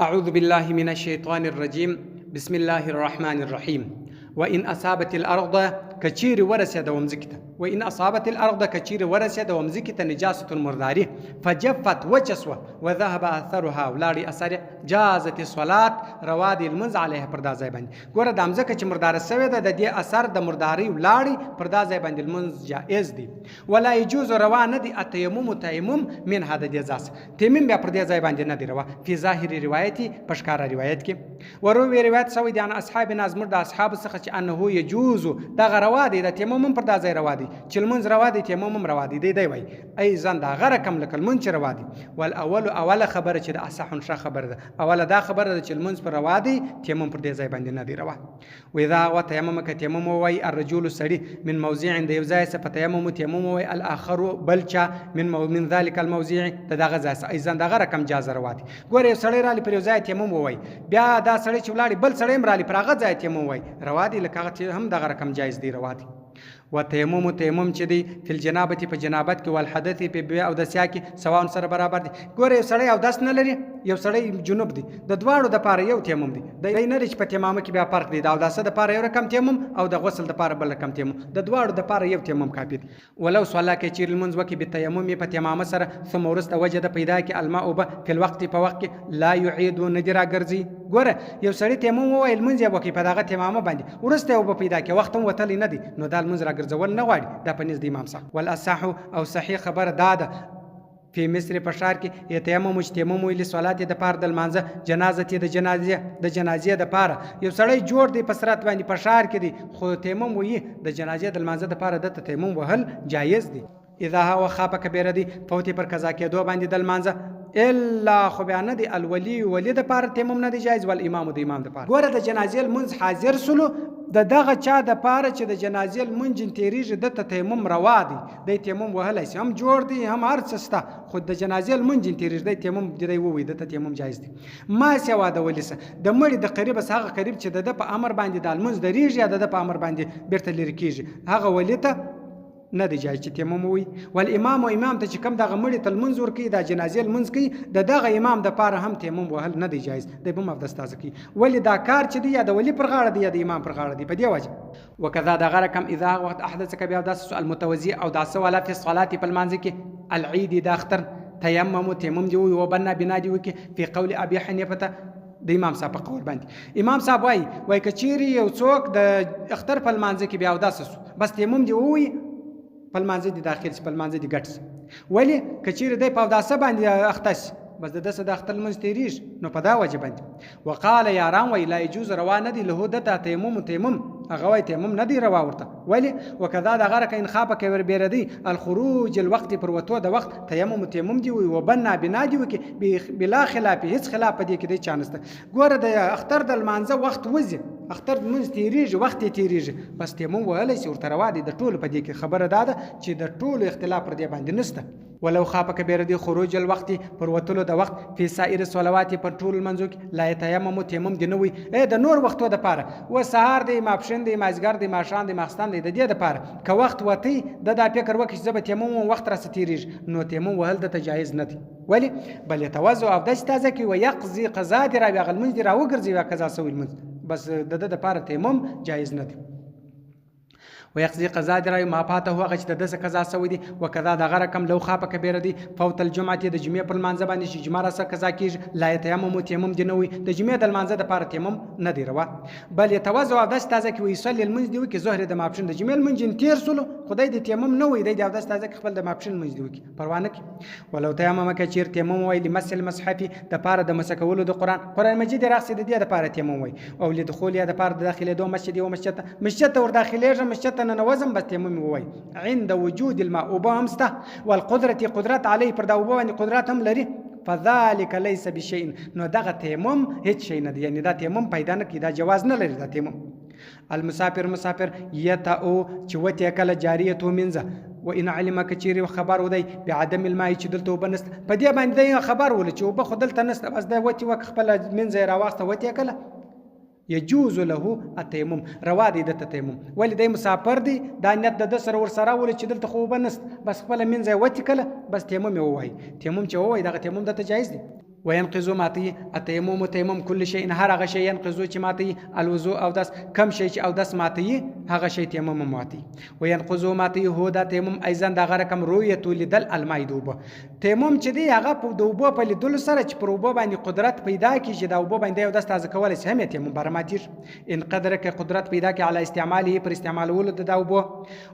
أعوذ بالله من الشيطان الرجيم بسم الله الرحمن الرحيم وإن أصابت الأرض كثير ورسد ومزكته وإن أصابت الأرض كثير ورسد ومزكته نجاسة المرداري فجفت وجسوة وذهب أثرها ولاري أثر جازت الصلاة روادي المنز عليها پردازای باندې ګوره د امزکه چې مردار سوی ده د دې اثر د مرداري ولاري پردازای باندې المنز جائز دي ولا يجوز روا نه دي التيمم تيمم من هذا دې ځاس تيمم بیا پردازای باندې نه دي روا في ظاهر روایتي پشکارا روایت کې وروي روایت سوی دي ان اصحاب نازمر د اصحاب څخه چې انه يجوز دغه روا دي د تيمم پردازای روا دي چې المنز روا دي تيمم روا دي دی وای اي ځان دا غره کم لکل منز روا دي والاول اول خبره چې د اصح ش خبره ده اوله دا خبره ده چې المنز پر روا دي تيمم پر دې ځای باندې نه دی روا واذا وتيمم كتيمم وای الرجل سړي من موضع د یو ځای څخه تيمم تيمم وای الاخر بلچا من ذلك الموضع دغه ځای ايضا دغه رقم جاز روا دي ګوره یو سړی را لې پر یو ځای تيمم وای بیا دا سړی چې ولاړی بل سړی را لې پر هغه ځای تيمم وای روا دي لکه هم دغه رقم جایز دی روا دي وتيمم تيمم چې دی فل جنابت په جنابت کې ول حدث په بیا او د سیا کې سواون سره برابر دي ګوره یو سړی او داس نه لري یو سړی جنوب دی د دواړو د پاره یو تيمم دی د نه لري په تيمم کې بیا فرق دی دا او داسه د پاره یو رقم تيمم او د غسل د پاره بل رقم تيمم د دواړو د پاره یو تيمم کافي دی ولو صلا کې چیر المنز وکي په تيمم په تيمم سره ثم ورست وجد پیدا کې الماء په الوقت په وخت کې لا يعيد نجرا ګرځي ګوره یو سړی تيمم وای المنز وکي په دغه تيمم باندې ورسته او پیدا کې وخت هم وتلی نه دی نو دا المنز را ګرځول نه غواړي دا پنځ د امام صاحب والاصح او صحیح خبر داده په مصر په شار کې یتیمم مجتمم ویل صلات د پاره د منځه جنازه د جنازې د پاره یو سړی جوړ دی په سرات باندې په شار کې دی خو تیمم وی د جنازې د منځه د پاره د تیمم وهل جایز دی اذا هو خاف کبیره دی فوتی پر قضا کېدو باندې د منځه الا خو بیان دی الولی ولی د پاره تیمم نه دی جایز ول امام د امام د پاره ګوره د جنازې المنځ حاضر سلو د دغه چا د پاره چې د جنازې المنجن تیریږي د تیمم روا دي د تیمم وهلای سي هم جوړ دي هم هر څه ستا خو د جنازې المنجن تیریږي د تیمم دی ووي د تیمم جایز دي ما سوا د ولسه د مړي د قریب هغه قریب چې د په امر باندې د المنز دریږي د په امر باندې بیرته لری کیږي هغه ولیته نه دی جایز چې تیمم وي ول امام او امام ته چې کم دغه مړي تل منځ ور کوي د جنازې المنځ کوي دغه امام د پاره هم تیمم وهل نه دی جایز د بم افدس تازه کوي ولی دا کار چې دی یا د ولی پر غاړه دی یا د امام پر غاړه دی په دی وجه وکذا دغه رقم اذا وقت احدث کبیا د سؤال متوزی او د سوال فی الصلاه په المنځ کې العيد د اختر تیمم تیمم دی او بنا بنا دی وکي په قول ابي حنیفه د امام صاحب په قول باندې امام صاحب وای کچيري یو څوک د اختر په المنځ کې بیا وداس بس تیمم دی وای پلمانځي د داخل پلمانځي د ګټ ولی کچیر دی په داسه باندې اختس بس د دسه د اختل مستریش نو په دا وجه باندې وقال يا رام ولا يجوز روانه دي له د تیمم هغه وای تیمم نه دی روا ورته ولی وکذا د غره کین خابه کې ور بیردي الخروج الوقت پر وته د وخت تیمم دی او بنا بنا دی وکي بلا خلاف هیڅ خلاف دی کې دی چانسته ګوره د اختر د المانزه وخت وځي اختر منځ تیریږي وخت تیریږي بس تیمم وهلی سي ورته روا دي د ټولو په دې کې خبره ده چې د ټولو اختلاف پر دې باندې نشته ولو خاف کبیر دی خروج الوقت پر وتلو د وخت په سایر صلوات پر ټول منځو کې لا تیمم تیمم دی نوې د نور وختو د پاره و سهار دی ماپشن دی مازګر دی ماشان دی ماخستان دی د دې د پاره که وخت وتی د فکر وکړي چې زب تیمم وخت را ستیریږي نو تیمم وهل د تجایز نه دی ولی بل يتوضا او د تازه کې ويقضي قضا دی را غل منځ دی را وګرځي وا قضا سوی منځ بس د پاره تیمم جایز نه دی ويقضي قضاء درای ما پاته هغه چې د قضا سوی دي وکذا د غره کم لو خاپه کبیره دي فوت الجمعه د جمعې پر منځ باندې چې جمعه سره قضا کیږي لا تیمم تیمم جنوي د جمعې د منځ د پاره تیمم نه دی روا بل يتوضا او د تازه کې ويصلي المنځ دی وکي ظهر د ماپشن د جمعې المنځ تیر سلو خدای د تیمم نه وي د د تازه خپل د ماپشن منځ دی وکي پروانه کې ولو تیمم کې چیر تیمم وي لمسل مصحف د پاره د مسکولو د قران مجید راخص د دې د پاره تیمم وي او لدخول یا د پاره د داخله دو مسجد او مسجد ور داخليږي مسجد نه نوزم بس تیمم وي عند وجود الماء وبامسته والقدره قدرت عليه پر دا وبو باندې قدرت هم لري فذلك ليس بشيء نو دغه تیمم هیڅ شي نه دی یعنی دا تیمم پیدا نه کی دا جواز نه لري دا تیمم المسافر يتأو چوته کله جاریته منځه وان علم کچيري خبر ودی بعدم الماء چې دلته وبنست په دې باندې خبر ول چې وب خدلته نست بس دا وتی وک خپل منځه راواسته وتی کله يجوز له التيمم روا دي د تیمم ولې د مسافر دي دا نیت د سر ور سره ول چې دلته خو بنست بس خپل منځه وتی کله بس تیمم وای تیمم چې وای دا تیمم د جایز دي وینقض ماتی التیمم تیمم کل شیء هر هغه شی ینقض چې ماتی الوضوء او داس کم شی چې او داس ماتی هغه شی تیمم ماتی وینقض ماتی هو دا تیمم ایزن دغه رقم رؤیت لیدل الماء دوب تیمم چې دی هغه په دوبو په لیدل سره چې پر وبو باندې قدرت پیدا کی چې دا وبو باندې او داس تازه کول شي هم تیمم برماتیر ان قدر کې قدرت پیدا کی علی استعماله پر استعمالولو د دا وبو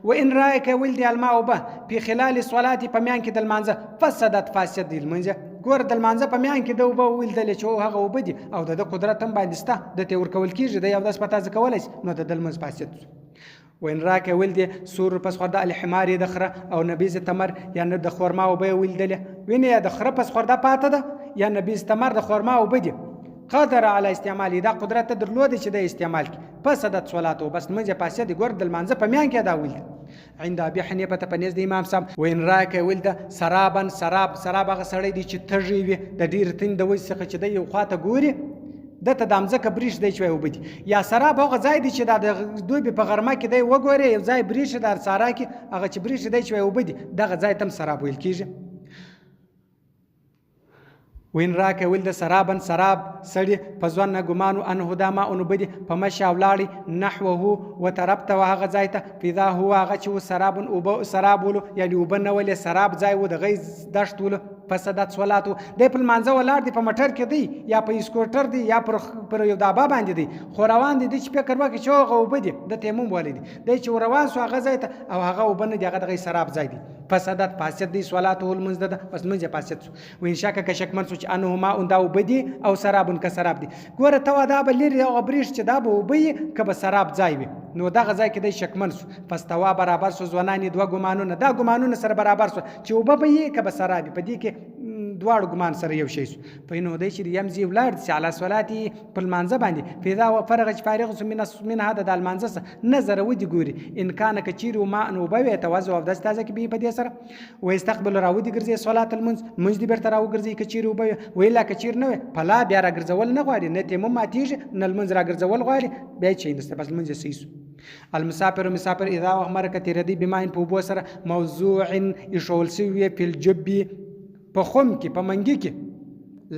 و ان رايك ولد الماء به په خلال الصلاه په میان کې د المانځه فسدت فاسد دی المانځه ګور د المانځه په میان کې د وبو ولدل چې هغه وبو دي او د قدرت هم باندې سته د تور کول کیږي د یو داس په تازه کول شي نو د المانځ فاسد وین راکه ولد سور پس خورده الحمار دخره او نبیز تمر یا د خورما او به ولدل ویني د خره پس خورده پاته ده یا نبیز تمر د خورما او بدی قدر علی استعمال دا قدرت درلود چې د استعمال کی پس د صلات او بس منځه پاسه د ګور د منځه په میان کې دا ولد عند ابي حنیفه ته پنځ د امام صاحب وین راکه ولد سرابن سراب هغه سړی دی چې تږي وي د ډیر تین د وسخه چې د یو خواته ګوري دته د امزه کبریش دی چې وبدي یا سراب هغه ځای دی چې د دوی په غرمه کې دی وګوري یو ځای بریش در سارا کې هغه چې بریش دی چې وبدي دغه ځای تم سراب ویل کیږي وین راکه ولد سرابن سراب سړی په ځوان نه ګمانو انه دا ما اون بدی په مشا ولاړی نحوه وتربت وهغه ځای ته فذا هو هغه چې سرابن او سرابولو یعنی وبنول سراب ځای و د غیز دشتولو فسدت صلاتو د په منځه ولاړ دی په مټر کې دی یا په اسکوټر دی یا پر یو دابا باندې دی خو روان دی چې فکر وکړي چې هغه وبدي د تیمم والدي دی چې روان سو هغه ځای ته او هغه وبنه دی هغه د سراب ځای دی فسدت فاسد دی صلاتو المنزه ده بس منځه فاسد و ان شک که شک من سو چې انه ما اون دا وبدي او سرابن که سراب دی ګوره ته دا به لري او بریش چې دا به وبي که به سراب ځای وي نو دغه ځای کې د شکمن سو پس توا برابر سو ځوانانی دوه ګمانونه دا ګمانونه سره برابر سو چې وبه یې که به سراب په دې کې دواړو ګمان سره یو شی سو په نو دی چې یمزي ولاد چې علی صلاتي په المانځه باندې فذا وفرغ فارغ من هذا د المانځه نظر ودی ګوري ان کان کچیر ما نو به توازو او د تازه کې به په دې سره و استقبل راودي ګرځي صلات المنځ دی برته راو ګرځي کچیر وبه ویلا کچیر نه پلا بیا را ګرځول نه غواړي نه تیمم ماتیږي نه المنځ را ګرځول غواړي بیا چې نسته بس المنځ سیسو المسافر اذا امر کثیر دی بما ان په بو سره موضوع اشول سوی په الجب په خوم کې په منګي کې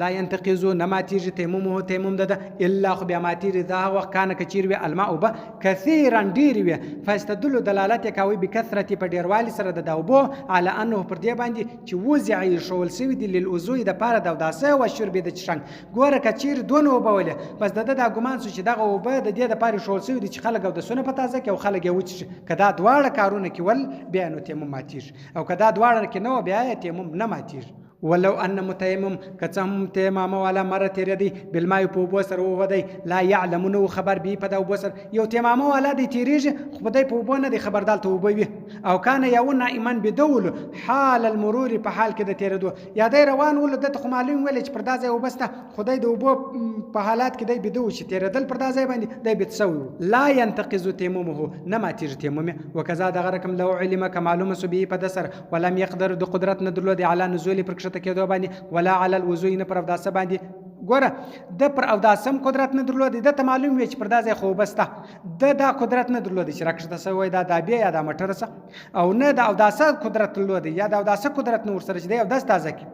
لا ينتقزو نماتیج تیمم ده الا خو بیا ماتیر ذا وقت کان کچیر وی الماء به كثيرا ډیر وی فاستدل دلالت کوي بکثرت په ډیروالي سره د دوبو على انه پر دی باندې چې وزعي شول سوی دی للوضوء د پاره د داسه او شرب د چشنګ ګوره کچیر دونه وبوله بس د ګمان سو چې دغه وبه د دې د پاره شول سوی دی چې خلک او د سونه په تازه کې او خلک یو چې کدا دواړه کارونه کې ول بیا نو تیمم ماتیر او کدا دواړه کې نو بیا تیمم نه ماتیر ولو ان متيمم كتم تيمم ولا مرت يدي بالماء بوبوسر ودي لا يعلمون خبر بي پدا وبوسر يو تيمم ولا دي تيريج خدای په بونه دي خبردار ته وبوي او كان يونا ايمان بدول حال المرور په حال کې د تیردو یا د روان ول د معلوم ول چې پردازه وبسته خدای د وبو په حالات کې د بدو چې تیردل پردازه باندې د بتسوي لا ينتقز تيممه نما تيج تيمم وكذا دغركم لو علم كمعلومه سبي پدسر ولم يقدر د قدرت ندلو دي على نزول پر کېدو باندې ولا علی الوضوء نه پر افداسه باندې ګوره د پر افداسم قدرت نه درلودي د ته معلوم وي چې پر دازه خو بسته د قدرت نه درلودي چې راکشته سوی دا بیا یا د مټرسه او نه د افداسه قدرت درلودي یا د افداسه قدرت نور سره چې د افداس تازه کی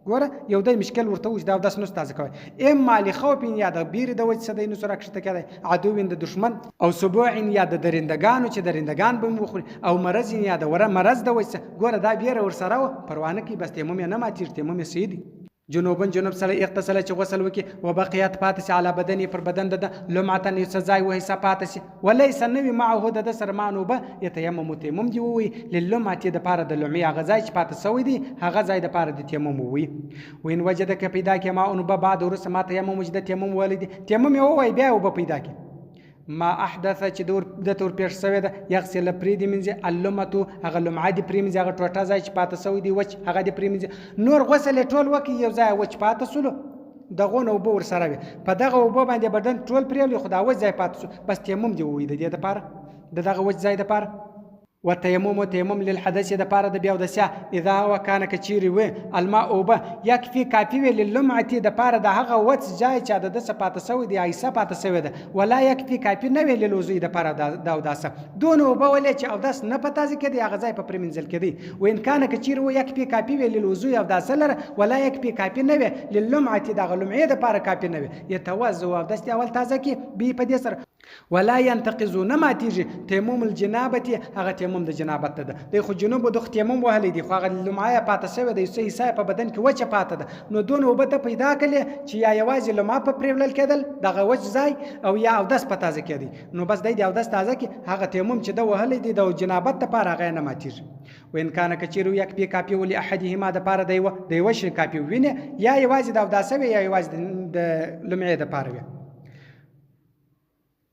ګوره یو د مشکل ورته وځ د افداس نو تازه کوي اما لخوف یا د بیر د وجه سده نو سره راکشته کېدای عدو د دشمن او سبوع یا د درندگانو چې درندگان به مخوري او مرض یا د وره مرض د وجه ګوره دا بیر ور سره پروانه کې بس تیمم نه ماتیر تیمم سیدی جنوب سره اغتسل چې غسل وکي وبقيت پاتس على بدني پر بدن د لمعتن سزای وه صفاتس وليس نوي معه د سرمانو به يتيمم تيمم دی وي للمعت د پاره د لمعي غزای چې پاتس سوي دي هغه ځای د پاره د تيمم وي وين وجدك پیدا کې ما ان به بعد ورس ما تيمم وجد تيمم ولدي تيمم یو وای بیا وب پیدا کې ما احدث چې دور د تور پیښ سوی ده یغسل پریدي منځ علمتو هغه لمعه دي پریمځ هغه ټوټه ځای چې پاته سوی دی وچ هغه دي پریمځ نور غسل ټول وکي یو ځای وچ پاته سولو دغه نو به ور سره وي په دغه وب باندې بدن ټول پریولي خدا وځای پاته بس تیمم دی وې د دې لپاره دغه وځای د لپاره وتیمم تیمم للحدث د پاره د بیا ودسیا اذا وکانه کچيري و الماء اوبه یکفي کافي وی للمعه د پاره د هغه وڅ ځای چې د صفات سوی دی ایسه پات سوی ده ولا یکفي کافي نه وی للوضوء د پاره د اوداسه دون اوبه ولې چې اوداس نه پتازي کړي هغه ځای په پرمنځل کړي و ان کانه کچيري و یکفي کافي وی للوضوء اوداسه لره ولا یکفي کافي نه وی للمعه د غلمعه د پاره کافي نه وی يتوضا اوداس اول تازه کی به په دې سره ولا ينتقضون ما تيجي تيمم الجنابه هغه تيمم د جنابت ده د خو جنوب د تيمم وهلې دي خو هغه لمعه پاته سوی د حصہ په بدن کې وچه پاته ده نو دون وبته پیدا کړي چې یا یوازې لمعه په پریولل کېدل دغه وچ ځای او یا اوداس په تازه کېدی نو بس د اوداس تازه کې هغه تيمم چې د وهلې دي د جنابت لپاره هغه نه ماتيږي وان کان کچیرو یک پی کاپی ول احدهما د پاره دی وش کاپی وینه یا یوازې د اوداس یا یوازې د لمعه د پاره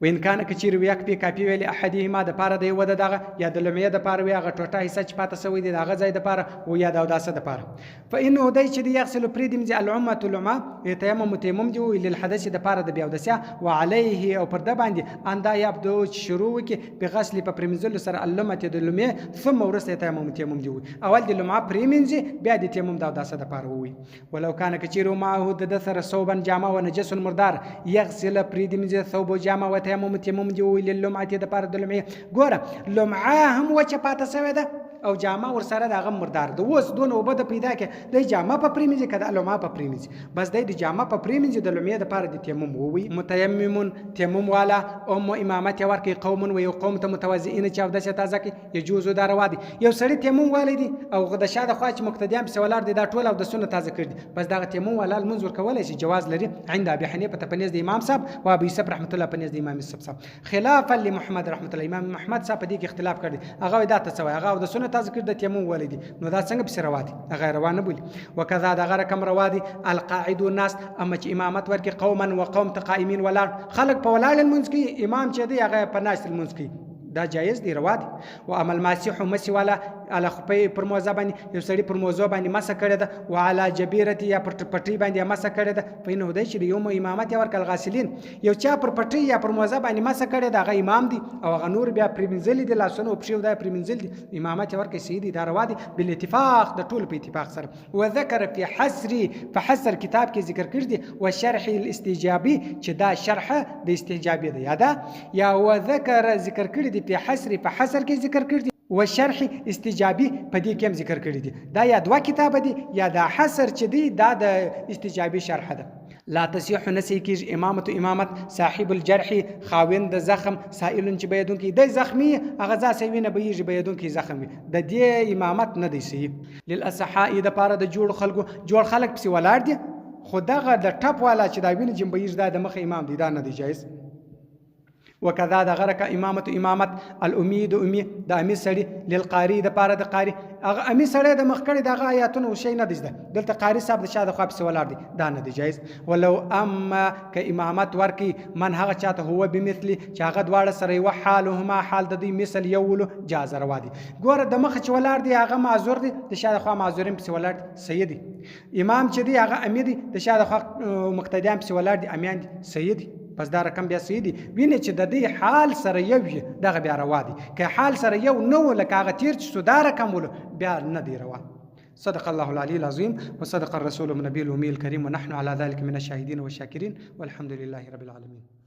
وین کان کچیر ویک پی کاپی ویل احدهما د پاره دی ود دغه یا د لمعه د پاره وی هغه ټوټه حصہ چې پاته سوی دی دغه ځای د پاره او یا د اوداسه د پاره فانه دای چې دی یغسل پریدم ز العمه العمه تیمم تیمم دی ویل الحدث د پاره د بیا اوداسه وعليه او پر د باندې اندا یبدو شروع کی په غسل په پرمنزل سره العمه د لمعه ثم ورسته تیمم دی اول د لمعه پرمنز بیا د تیمم د اوداسه د پاره وی ولو کان کچیر معه د سره صوبن جامه و نجس المردار یغسل پریدم ز ثوب جامه و تیمم دی ویل لمعه د پاره د لمعه ګوره لمعه هم وچه پاته سوی ده او جامه ور سره دغه مردار د اوس دون وبد پیدا کې د جامه په پریمزي کده لمعه په پریمزي بس د جامه په پریمزي د لمعه د پاره د تیمم وی متیمم تیمم والا او امامت ورکی قوم و یو قوم ته متوازئین چې او د تازه کې یجوز دار وادي یو سړی تیمم والدي او د شاده خوا چې مقتدیان په سوالار دي دا ټول او د سنت تازه کړي بس دغه تیمم والا المنذر کولای شي جواز لري عند ابي حنیفه په پنځ د امام صاحب او ابي صاحب رحمت الله پنځ د امام صاحب خلافا لمحمد رحمت الله امام محمد صاحب په دې کې اختلاف کړی هغه دا ته سوي هغه د سنت تازه کړي د تیمم والدي نو دا څنګه په روادي هغه روانه بولي وکذا دا غره کم روادي القاعد الناس اما چې امامت ورکي قوما وقوم تقائمين ولا خلق په ولاړ المنځ کې امام چې دی هغه په ناس المنځ کې دا جایز دی روا دي و عمل ماسح مسی والا على خپي پر موضوع باندې یو سړی پر موضوع باندې مسه کړی ده و على جبيرتي یا پر پټي باندې مسه کړی ده په نو دی چې یوم امامت یا ورکل غاسلین یو چا پر پټي یا پر موضوع باندې مسه کړی ده هغه امام دی او هغه نور بیا پرمنزل دي لاسونه او پښو دا پرمنزل دي امامت ورکه سیدی دا روا دي بل اتفاق د ټول په اتفاق سره و ذکر في حسر کتاب کې ذکر کړی دي و شرح الاستجابي چې دا شرح د استجابي دی یاده یا و ذکر کړی دي په حسر کې ذکر کړی دي و شرح استجابي په دې کې هم ذکر کړی دي دا یا دوا کتاب دي یا دا حسر چې دی دا د استجابي شرح ده لا تصيح نسيكيج امامت صاحب الجرح خاوند زخم سائل چې بيدون کې د زخمي اغزا سوینه بيږي بيدون کې زخم د دې امامت نه دی سي للاصحاء د پاره د جوړ خلق پس ولاړ دي خدغه د ټپ والا چې دا ویني جنب بيږي د مخ امام دي دا نه دی جایز وکذا د غرک امامت الامید امي د امي سړي للقاری د پاره د قاری هغه امي سړي د مخکړي دغه آیاتونه شي نه دي دلته قاری صاحب د شاده خاص ولر دي دا نه دي جایز ولو اما ک امامت ورکی من هغه چاته هو بمثلی چې هغه دواړه سره یو حالهما حال د دې مثل یو جاز روا دي ګوره د مخ چې ولر دي هغه معذور دي د شاده خو معذورین په ولر سیدی امام چې دی هغه امي دي د شاده خو مقتدیان په ولر دي امیان دي سیدی پس دا رقم بیا سیدی ویني چې د دې حال سره یو دغه بیا روا دي که حال سره یو نو لکه هغه تیر چې سودا رقم ول بیا نه دی روا صدق الله العلي العظيم وصدق الرسول النبي الأمي الكريم ونحن على ذلك من الشاهدين والشاكرين والحمد لله رب العالمين